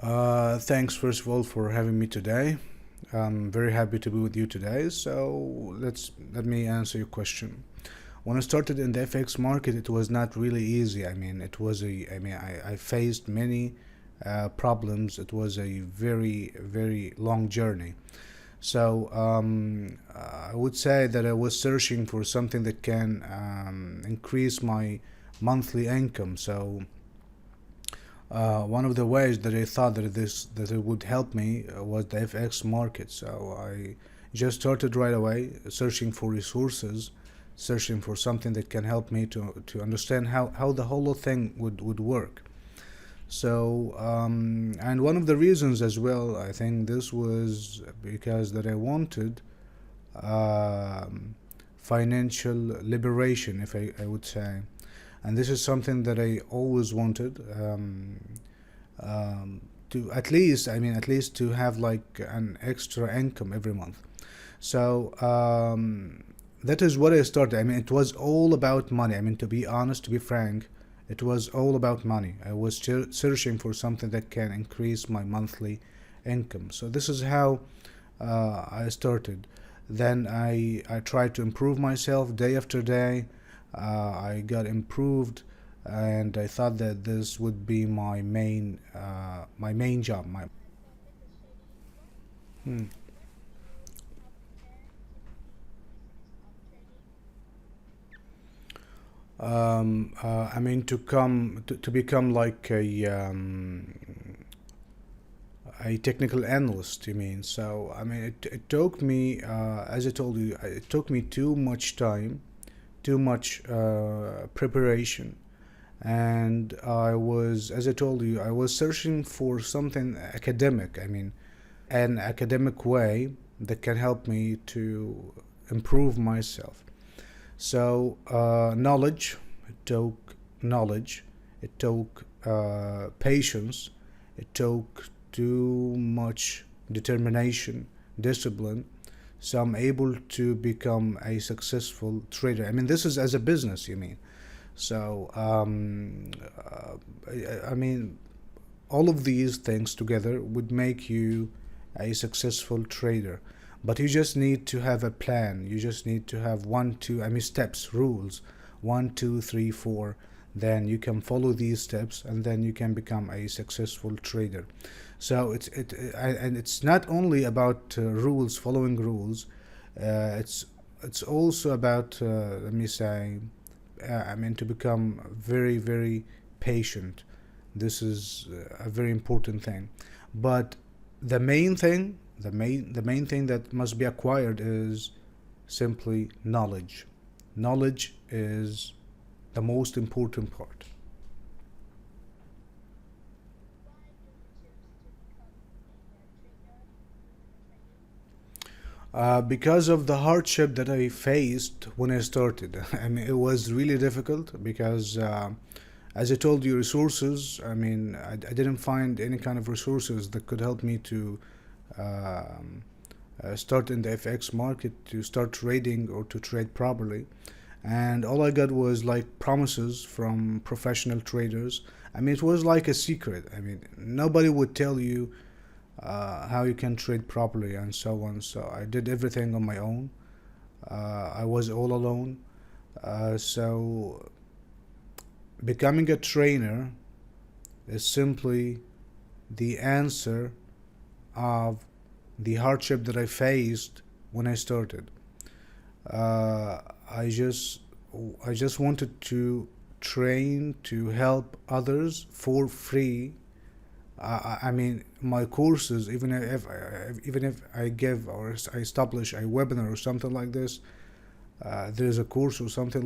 Thanks first of all for having me today. I'm very happy to be with you today. So let me answer your question. When I started in the FX market, it was not really easy. I faced many problems. It was a very long journey. I would say that I was searching for something that can increase my monthly income. One of the ways that I thought that it would help me was the FX market. So I just started right away searching for resources, searching for something that can help me to understand how the whole thing would work. And one of the reasons as well, I think this was because that I wanted um, financial liberation, if I would say. And this is something that I always wanted. To at least to have like an extra income every month. So that is what I started. I mean, it was all about money. I mean, to be honest, to be frank, it was all about money. I was searching for something that can increase my monthly income. So this is how I started. Then I tried to improve myself day after day. I got improved, and I thought that this would be my main job. Hmm. I mean to become like a technical analyst. You mean? So I mean it took me, as I told you, it took me too much time, too much preparation, and as I told you, I was searching for something academic. I mean, an academic way that can help me to improve myself. So knowledge, it took knowledge, it took patience, it took too much determination, discipline. So I'm able to become a successful trader. I mean, this is as a business, you mean? So I mean, all of these things together would make you a successful trader. But you just need to have a plan. You just need to have one, two, I mean, steps, rules, one, two, three, four. Then you can follow these steps, and then you can become a successful trader. So and it's not only about rules, following rules. It's also about let me say, I mean, to become very patient. This is a very important thing. But the main thing that must be acquired is simply knowledge. Knowledge is the most important part. Because of the hardship that I faced when I started. I mean, it was really difficult because, as I told you, resources. I mean, I didn't find any kind of resources that could help me to um, start in the FX market, to start trading or to trade properly. And all I got was like promises from professional traders. I mean, it was like a secret. I mean, nobody would tell you how you can trade properly and so on. So I did everything on my own. I was all alone. So becoming a trainer is simply the answer of the hardship that I faced when I started. Uh, I just I just wanted to train to help others for free. I mean, my courses, even if I give or I establish a webinar or something like this, there's a course or something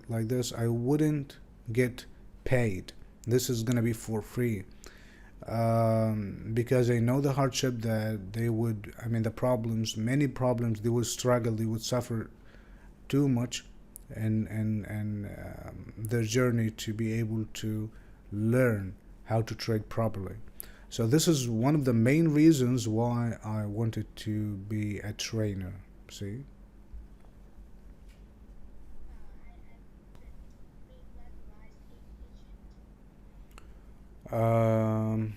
like this, I wouldn't get paid. This is gonna be for free, because I know the hardship that they would. I mean, the problems, many problems, they would struggle, they would suffer too much, and their journey to be able to learn how to trade properly. So this is one of the main reasons why I wanted to be a trainer. See, um,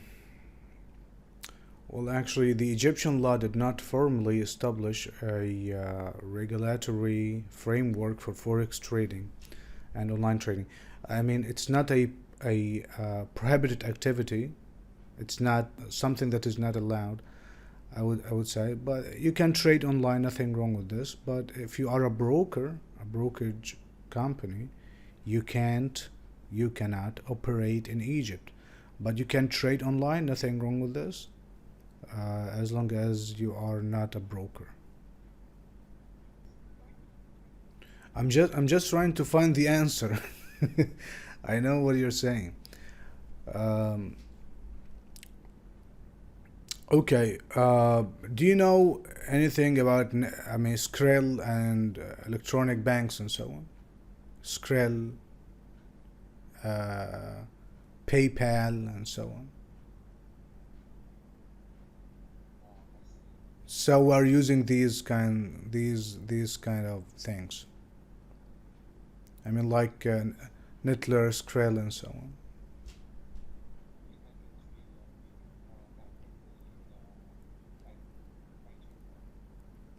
Well, actually, the Egyptian law did not formally establish a regulatory framework for forex trading and online trading. I mean, it's not a prohibited activity. It's not something that is not allowed. I would say, but you can trade online. Nothing wrong with this. But if you are a broker, a brokerage company, you can't, you cannot operate in Egypt. But you can trade online. Nothing wrong with this, as long as you are not a broker. I'm just trying to find the answer. I know what you're saying. Um, okay. Do you know anything about I mean Skrill and electronic banks and so on? Skrill, uh, PayPal, and so on. So we're using these kind of things. I mean, like Nittler, Skrill, and so on.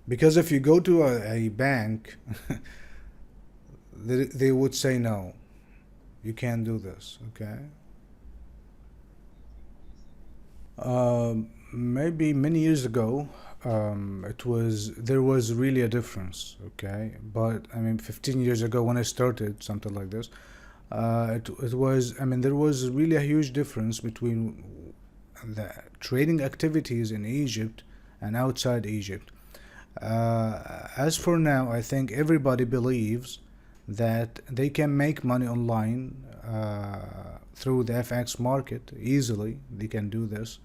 Because if you go to a bank, they would say no, you can't do this. Okay. Maybe many years ago, it was there was really a difference. Okay, but I mean, 15 years ago when I started something like this, it was. I mean, there was really a huge difference between the trading activities in Egypt and outside Egypt. As for now, I think everybody believes that they can make money online through the FX market easily. They can do this.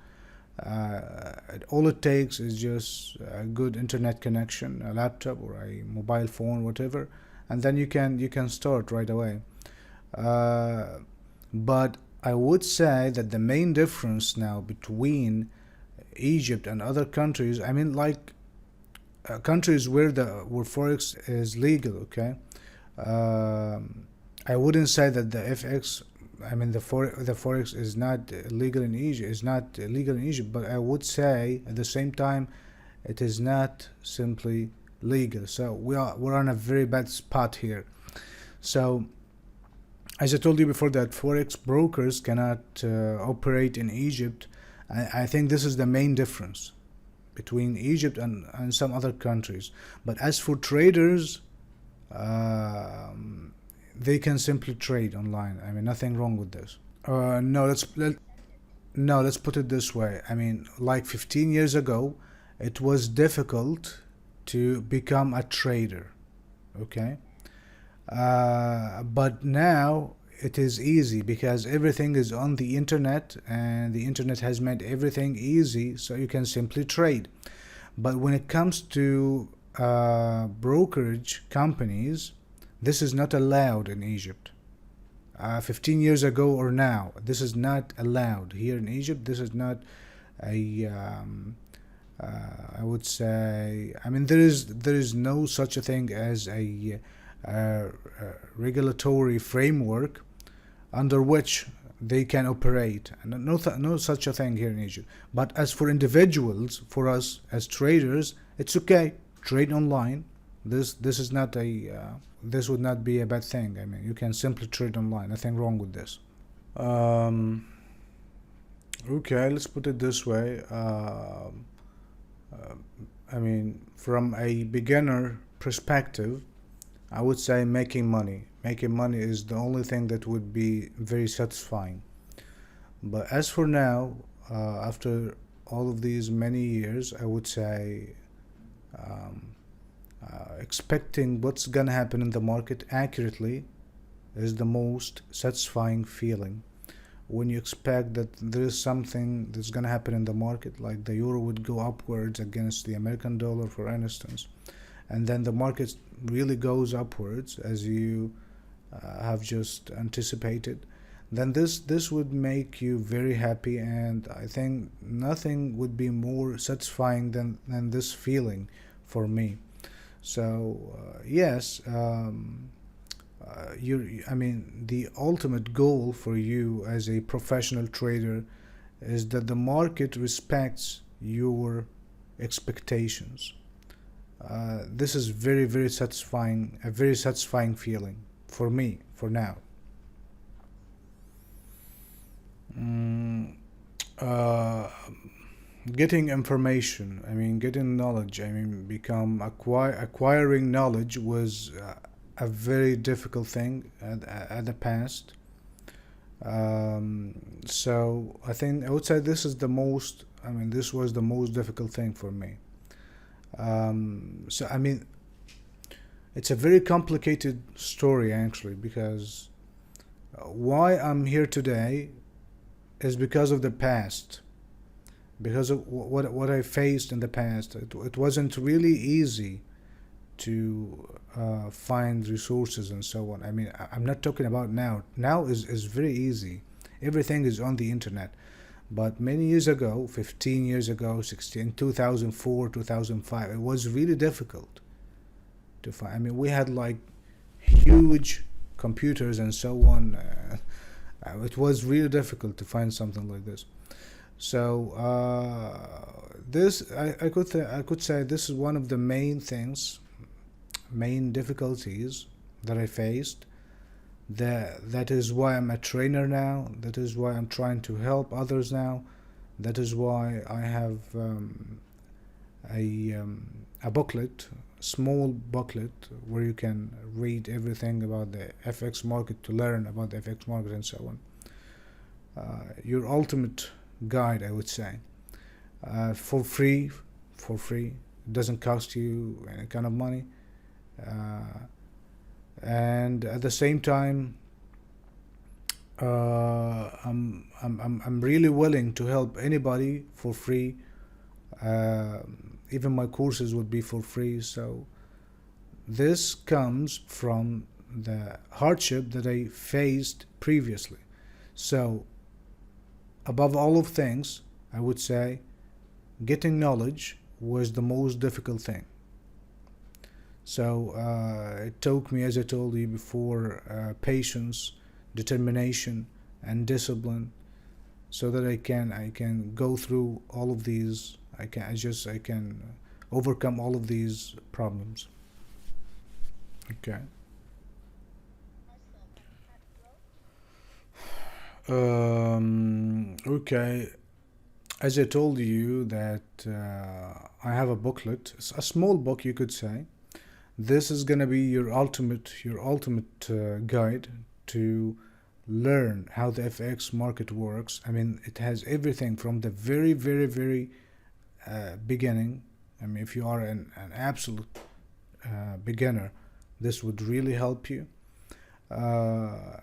All it takes is just a good internet connection, a laptop or a mobile phone, whatever, and then you can start right away. Uh, but I would say that the main difference now between Egypt and other countries, I mean, like countries where forex is legal, okay. Um, I wouldn't say that the FX, I mean the forex is not legal in Egypt. Is not legal in Egypt, but I would say at the same time, it is not simply legal. So we're on a very bad spot here. So as I told you before, that forex brokers cannot operate in Egypt. I think this is the main difference between Egypt and some other countries. But as for traders, um, they can simply trade online. I mean, nothing wrong with this. No, no, let's put it this way. I mean, like 15 years ago, it was difficult to become a trader. Okay, but now it is easy because everything is on the internet, and the internet has made everything easy, so you can simply trade. But when it comes to brokerage companies, this is not allowed in Egypt. 15 years ago or now, this is not allowed here in Egypt. This is not a I would say, I mean, there is no such a thing as a regulatory framework under which they can operate. And no such a thing here in Egypt. But as for individuals, for us as traders, it's okay. Trade online. This is not a this would not be a bad thing. I mean, you can simply trade online. Nothing wrong with this. Um, okay, let's put it this way. I mean, from a beginner perspective, I would say making money. Making money is the only thing that would be very satisfying. But as for now, after all of these many years, I would say um, expecting what's gonna happen in the market accurately is the most satisfying feeling. When you expect that there is something that's gonna happen in the market, like the euro would go upwards against the American dollar, for instance, and then the market really goes upwards as you have just anticipated, then this would make you very happy, and I think nothing would be more satisfying than this feeling for me. So yes, I mean, the ultimate goal for you as a professional trader is that the market respects your expectations. This is very, very satisfying, a very satisfying feeling for me for now. Mm, uh, Getting information, getting knowledge, acquiring knowledge was a very difficult thing at the past. So I would say this is the most, this was the most difficult thing for me. So it's a very complicated story actually, because why I'm here today is because of the past, because of what I faced in the past. It wasn't really easy to find resources and so on. I'm not talking about now. Now is very easy. Everything is on the internet. But many years ago, 15 years ago, 16, 2004, 2005, it was really difficult to find. We had like huge computers and so on. It was really difficult to find something like this. So this I could say this is one of the main difficulties that I faced. That is why I'm a trainer now. That is why I'm trying to help others now. That is why I have a booklet, small booklet, where you can read everything about the FX market, to learn about the FX market and so on. Your ultimate guide, I would say, for free. It doesn't cost you any kind of money, and at the same time, I'm really willing to help anybody for free. Even my courses would be for free. So this comes from the hardship that I faced previously. So above all of things, I would say getting knowledge was the most difficult thing. So it took me, as I told you before, patience, determination, and discipline, so that I can go through all of these. I can overcome all of these problems. Okay. Okay. As I told you that I have a booklet, a small book, you could say. This is gonna be your ultimate guide to learn how the FX market works. It has everything from the very, very, very beginning. If you are an absolute beginner, this would really help you.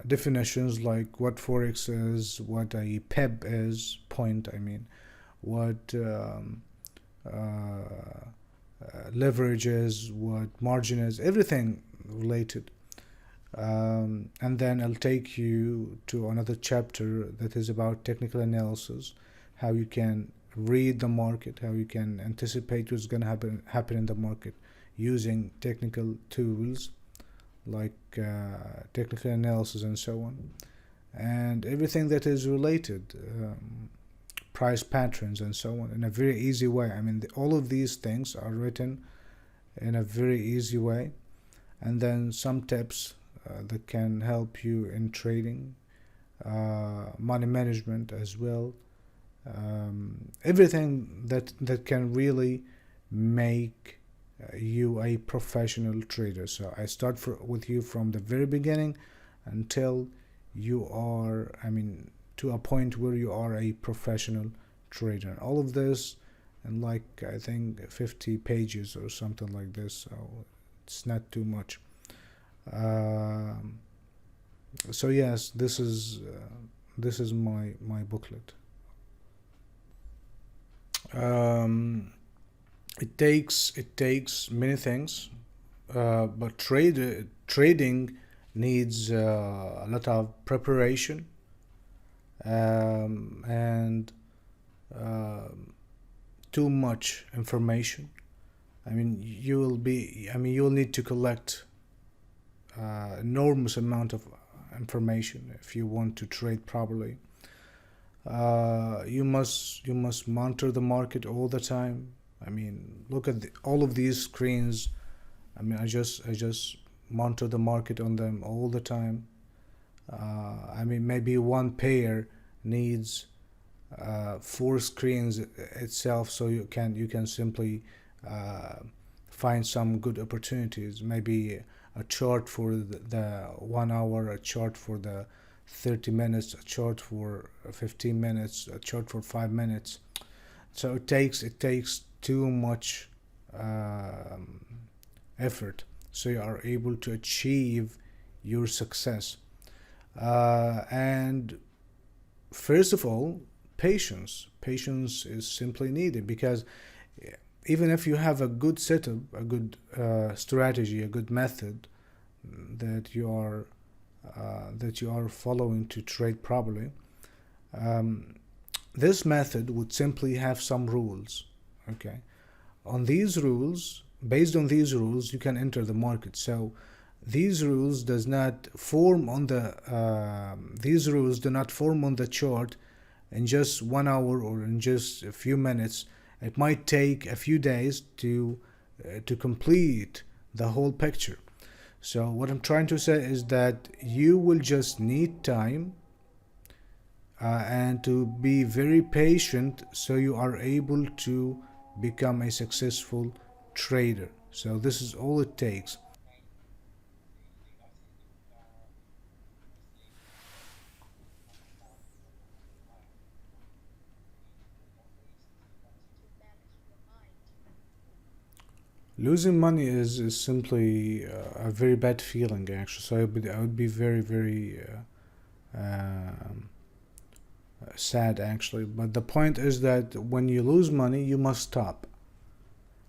Definitions like what forex is, what a PEB is, point. What leverage is, what margin is, everything related. And then I'll take you to another chapter that is about technical analysis, how you can read the market, how you can anticipate what's going to happen in the market using technical tools like technical analysis and so on, and everything that is related, price patterns and so on, in a very easy way. All of these things are written in a very easy way, and then some tips that can help you in trading, money management as well. Everything that can really make you a professional trader. So I start with you from the very beginning until you are, to a point where you are a professional trader. All of this in like, I think, 50 pages or something like this. So it's not too much. So yes, this is my booklet. It takes many things, but trading needs a lot of preparation, and too much information. You'll need to collect enormous amount of information if you want to trade properly. You must monitor the market all the time. I mean, look at all of these screens. I mean, I just monitor the market on them all the time. I mean, maybe one pair needs four screens itself, so you can simply uh, find some good opportunities. Maybe a chart for the 1 hour, a chart for the 30 minutes, a chart for 15 minutes, a chart for 5 minutes. So it takes too much um, effort, so you are able to achieve your success. And first of all, patience is simply needed, because even if you have a good setup, a good strategy, a good method that you are following to trade properly, um, this method would simply have some rules. Okay, on these rules, based on these rules, you can enter the market. So these rules do not form on the chart in just 1 hour or in just a few minutes. It might take a few days to complete the whole picture. So what I'm trying to say is that you will just need time, and to be very patient, so you are able to become a successful trader. So this is all it takes. Losing money is simply a very bad feeling, actually. So I would be very, very sad, actually. But the point is that when you lose money, you must stop.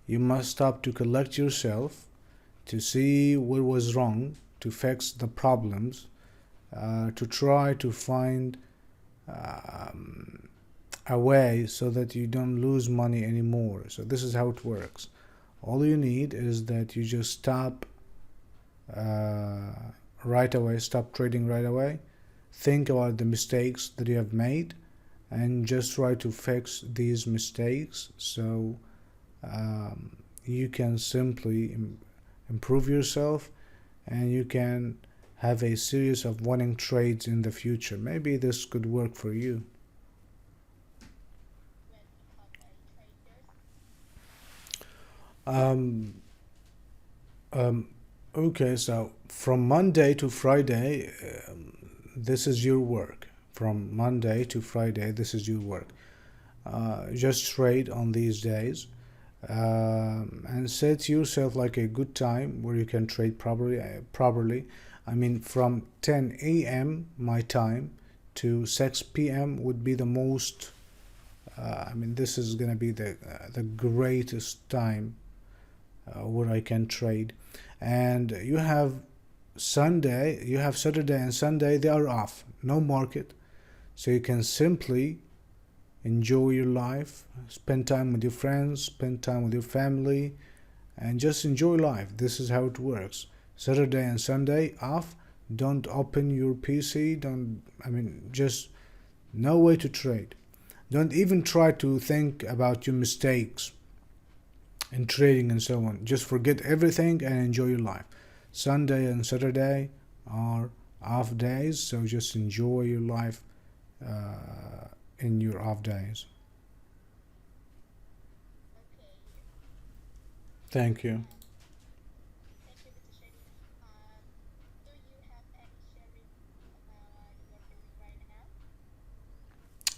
You must stop to collect yourself, to see what was wrong, to fix the problems, to try to find um, a way so that you don't lose money anymore. So this is how it works. All you need is that you just stop uh, right away, stop trading right away, think about the mistakes that you have made, and just try to fix these mistakes, so um, you can simply improve yourself, and you can have a series of winning trades in the future. Maybe this could work for you. Um, um, okay, so from Monday to Friday, this is your work. From Monday to Friday, this is your work. Just trade on these days, and set yourself like a good time where you can trade properly. Properly, I mean, from 10 a.m. my time to 6 p.m. would be the most. I mean, this is gonna be the greatest time where I can trade. And you have Saturday and Sunday, they are off, no market, so you can simply enjoy your life, spend time with your friends, spend time with your family, and just enjoy life. This is how it works. Saturday and Sunday off. Don't open your PC. Don't, I mean, just no way to trade. Don't even try to think about your mistakes in trading and so on. Just forget everything and enjoy your life. Sunday and Saturday are off days, so just enjoy your life in your off days. Thank you.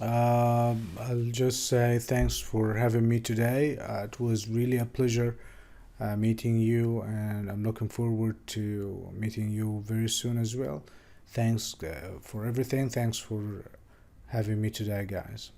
I'll just say thanks for having me today. It was really a pleasure meeting you, and I'm looking forward to meeting you very soon as well. Thanks for everything. Thanks for having me today, guys.